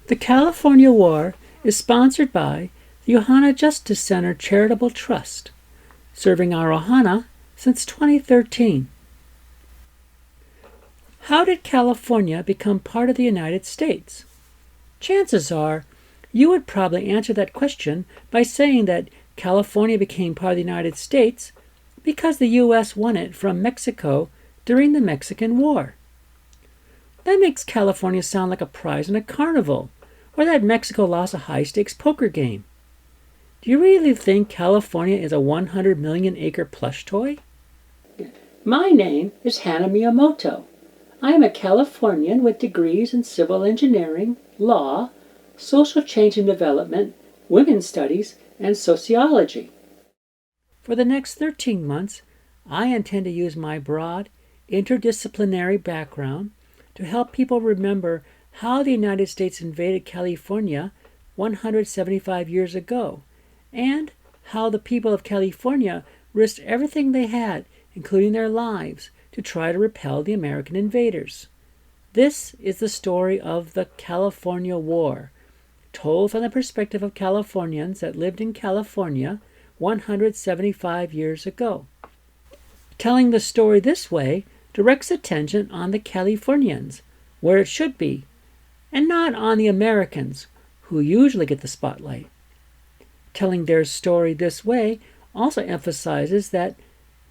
The California War is sponsored by the Ohana Justice Center Charitable Trust, serving our Ohana since 2013. How did California become part of the United States? Chances are you would probably answer that question by saying that California became part of the United States because the U.S. won it from Mexico during the Mexican War. That makes California sound like a prize in a carnival, or that Mexico lost a high-stakes poker game. Do you really think California is a 100 million acre plush toy? My name is Hannah Miyamoto. I am a Californian with degrees in civil engineering, law, social change and development, women's studies, and sociology. For the next 13 months, I intend to use my broad, interdisciplinary background to help people remember how the United States invaded California 175 years ago, and how the people of California risked everything they had, including their lives, to try to repel the American invaders. This is the story of the California War, told from the perspective of Californians that lived in California 175 years ago. Telling the story this way directs attention on the Californians, where it should be, and not on the Americans, who usually get the spotlight. Telling their story this way also emphasizes that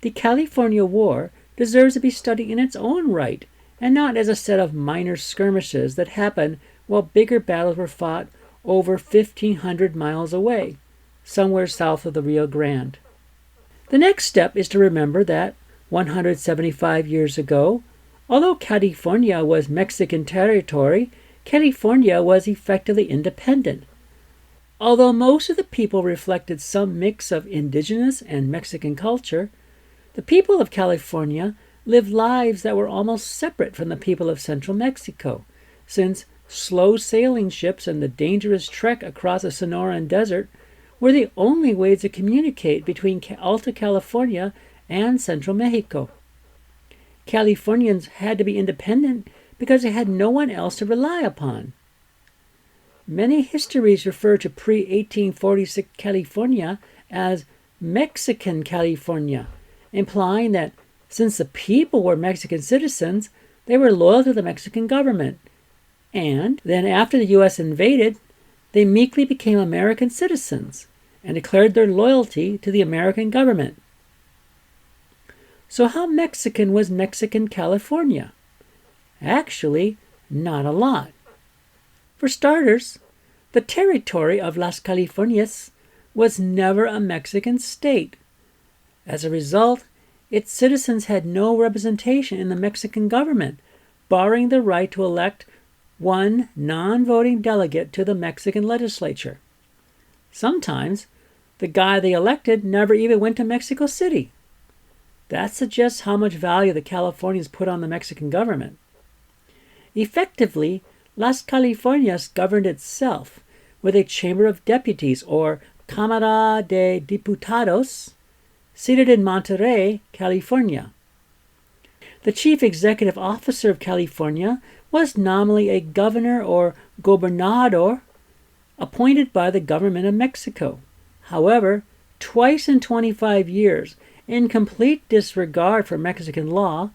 the California War deserves to be studied in its own right, and not as a set of minor skirmishes that happened while bigger battles were fought over 1,500 miles away, somewhere south of the Rio Grande. The next step is to remember that 175 years ago, although California was Mexican territory, California was effectively independent. Although most of the people reflected some mix of indigenous and Mexican culture, the people of California lived lives that were almost separate from the people of central Mexico, since slow sailing ships and the dangerous trek across the Sonoran Desert were the only ways to communicate between Alta California and central Mexico. Californians had to be independent because they had no one else to rely upon. Many histories refer to pre-1846 California as Mexican California, implying that since the people were Mexican citizens, they were loyal to the Mexican government, and then after the U.S. invaded, they meekly became American citizens and declared their loyalty to the American government. So how Mexican was Mexican California? Actually, not a lot. For starters, the territory of Las Californias was never a Mexican state. As a result, its citizens had no representation in the Mexican government, barring the right to elect one non-voting delegate to the Mexican legislature. Sometimes, the guy they elected never even went to Mexico City. That suggests how much value the Californians put on the Mexican government. Effectively, Las Californias governed itself with a Chamber of Deputies, or Cámara de Diputados, seated in Monterey, California. The chief executive officer of California was nominally a governor or gobernador appointed by the government of Mexico. However, twice in 25 years, in complete disregard for Mexican law,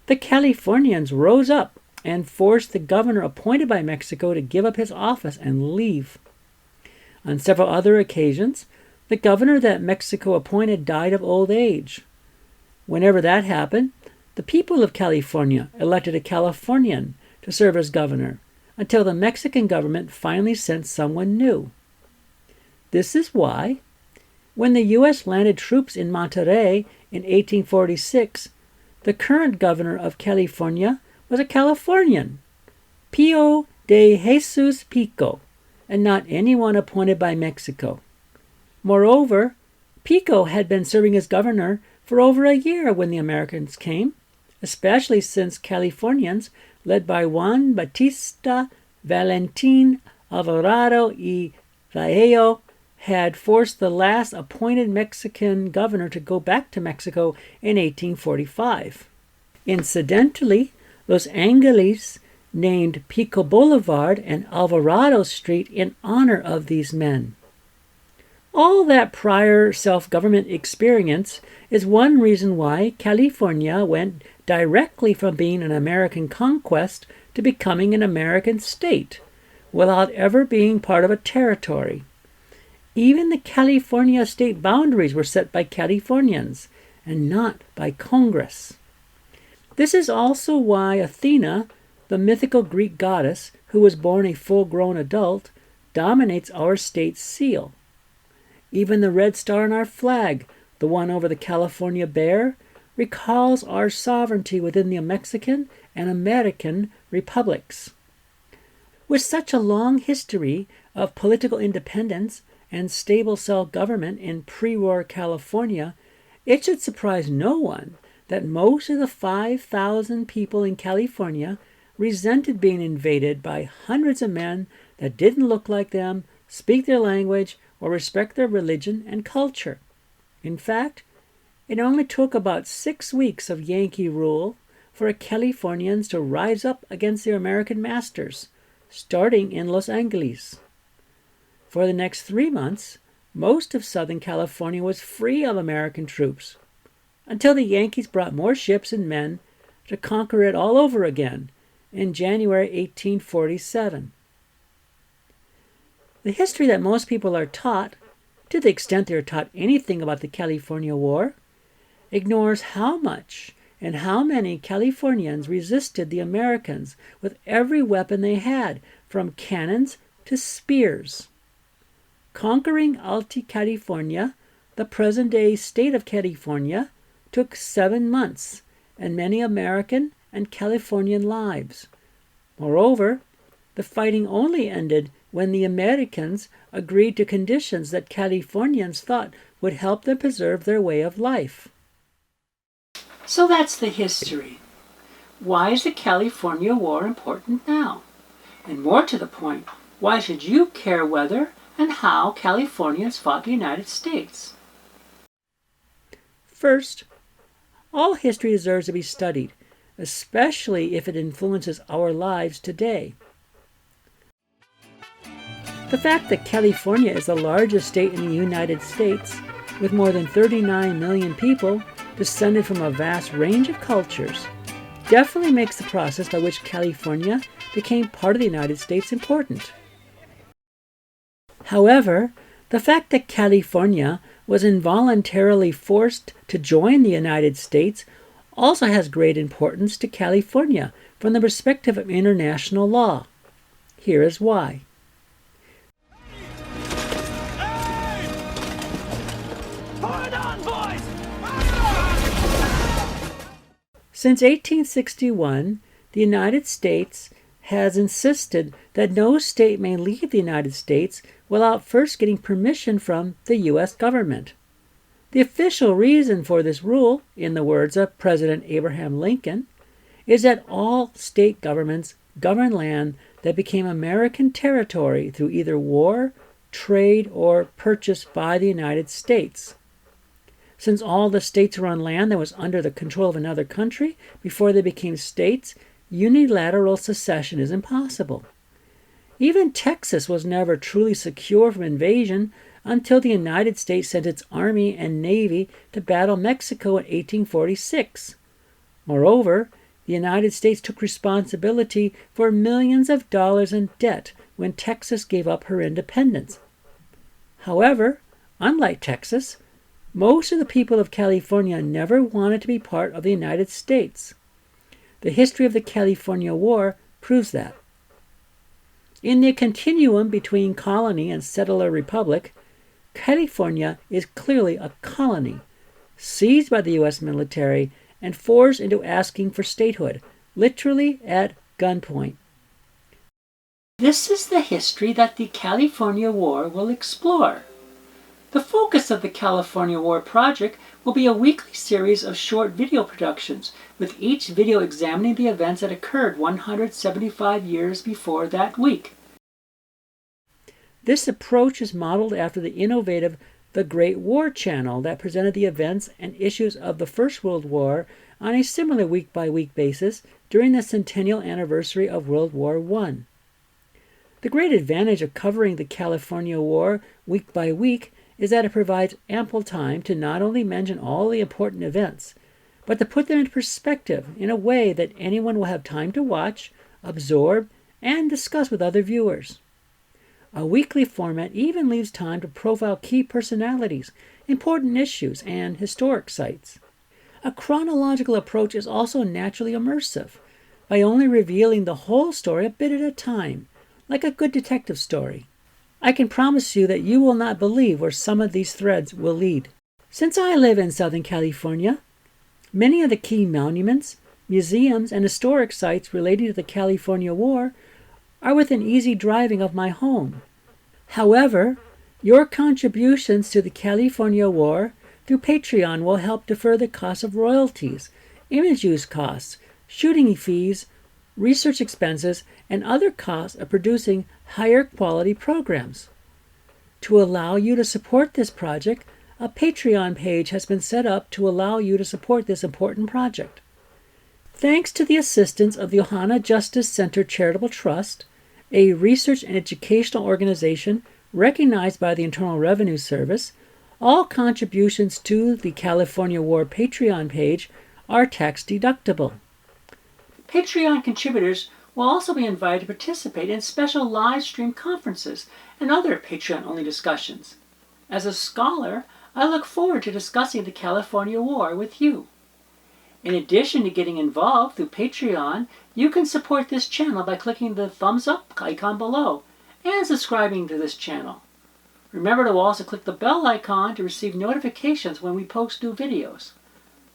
the Californians rose up and forced the governor appointed by Mexico to give up his office and leave. On several other occasions, the governor that Mexico appointed died of old age. Whenever that happened, the people of California elected a Californian to serve as governor, until the Mexican government finally sent someone new. This is why, when the U.S. landed troops in Monterey in 1846, the current governor of California was a Californian, Pío de Jesús Pico, and not anyone appointed by Mexico. Moreover, Pico had been serving as governor for over a year when the Americans came, especially since Californians, led by Juan Bautista Valentín Alvarado y Vallejo, had forced the last appointed Mexican governor to go back to Mexico in 1845. Incidentally, Los Angeles named Pico Boulevard and Alvarado Street in honor of these men. All that prior self-government experience is one reason why California went directly from being an American conquest to becoming an American state, without ever being part of a territory. Even the California state boundaries were set by Californians, and not by Congress. This is also why Athena, the mythical Greek goddess who was born a full-grown adult, dominates our state's seal. Even the red star on our flag, the one over the California bear, recalls our sovereignty within the Mexican and American republics. With such a long history of political independence and stable self-government in pre-war California, it should surprise no one that most of the 5,000 people in California resented being invaded by hundreds of men that didn't look like them, speak their language, or respect their religion and culture. In fact, it only took about 6 weeks of Yankee rule for Californians to rise up against their American masters, starting in Los Angeles. For the next 3 months, most of Southern California was free of American troops, until the Yankees brought more ships and men to conquer it all over again in January 1847. The history that most people are taught, to the extent they are taught anything about the California War, ignores how much and how many Californians resisted the Americans with every weapon they had, from cannons to spears. Conquering Alta California, the present-day state of California, took 7 months and many American and Californian lives. Moreover, the fighting only ended when the Americans agreed to conditions that Californians thought would help them preserve their way of life. So that's the history. Why is the California War important now? And more to the point, why should you care whether and how Californians fought the United States? First, all history deserves to be studied, especially if it influences our lives today. The fact that California is the largest state in the United States, with more than 39 million people descended from a vast range of cultures, definitely makes the process by which California became part of the United States important. However, the fact that California was involuntarily forced to join the United States also has great importance to California from the perspective of international law. Here is why. Since 1861, the United States has insisted that no state may leave the United States without first getting permission from the U.S. government. The official reason for this rule, in the words of President Abraham Lincoln, is that all state governments govern land that became American territory through either war, trade, or purchase by the United States. Since all the states were on land that was under the control of another country before they became states, unilateral secession is impossible. Even Texas was never truly secure from invasion until the United States sent its army and navy to battle Mexico in 1846. Moreover, the United States took responsibility for millions of dollars in debt when Texas gave up her independence. However, unlike Texas, most of the people of California never wanted to be part of the United States. The history of the California War proves that. In the continuum between colony and settler republic, California is clearly a colony, seized by the U.S. military and forced into asking for statehood, literally at gunpoint. This is the history that the California War will explore. The focus of the California War project will be a weekly series of short video productions, with each video examining the events that occurred 175 years before that week. This approach is modeled after the innovative the Great War Channel that presented the events and issues of the First World War on a similar week-by-week basis during the centennial anniversary of World War I. The great advantage of covering the California War week by week is that it provides ample time to not only mention all the important events, but to put them in perspective in a way that anyone will have time to watch, absorb, and discuss with other viewers. A weekly format even leaves time to profile key personalities, important issues, and historic sites. A chronological approach is also naturally immersive, by only revealing the whole story a bit at a time, like a good detective story. I can promise you that you will not believe where some of these threads will lead. Since I live in Southern California, many of the key monuments, museums, and historic sites relating to the California War are within easy driving of my home. However, your contributions to the California War through Patreon will help defer the cost of royalties, image use costs, shooting fees, research expenses, and other costs of producing higher quality programs. To allow you to support this project, a Patreon page has been set up to allow you to support this important project. Thanks to the assistance of the Ohana Justice Center Charitable Trust, a research and educational organization recognized by the Internal Revenue Service, all contributions to the California War Patreon page are tax deductible. Patreon contributors will also be invited to participate in special live stream conferences and other Patreon-only discussions. As a scholar, I look forward to discussing the California War with you. In addition to getting involved through Patreon, you can support this channel by clicking the thumbs up icon below and subscribing to this channel. Remember to also click the bell icon to receive notifications when we post new videos.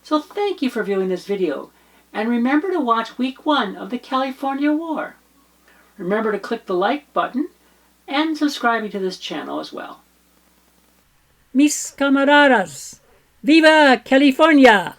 So thank you for viewing this video, and remember to watch week 1 of the California War. Remember to click the like button and subscribing to this channel as well. Mis camaradas, viva California!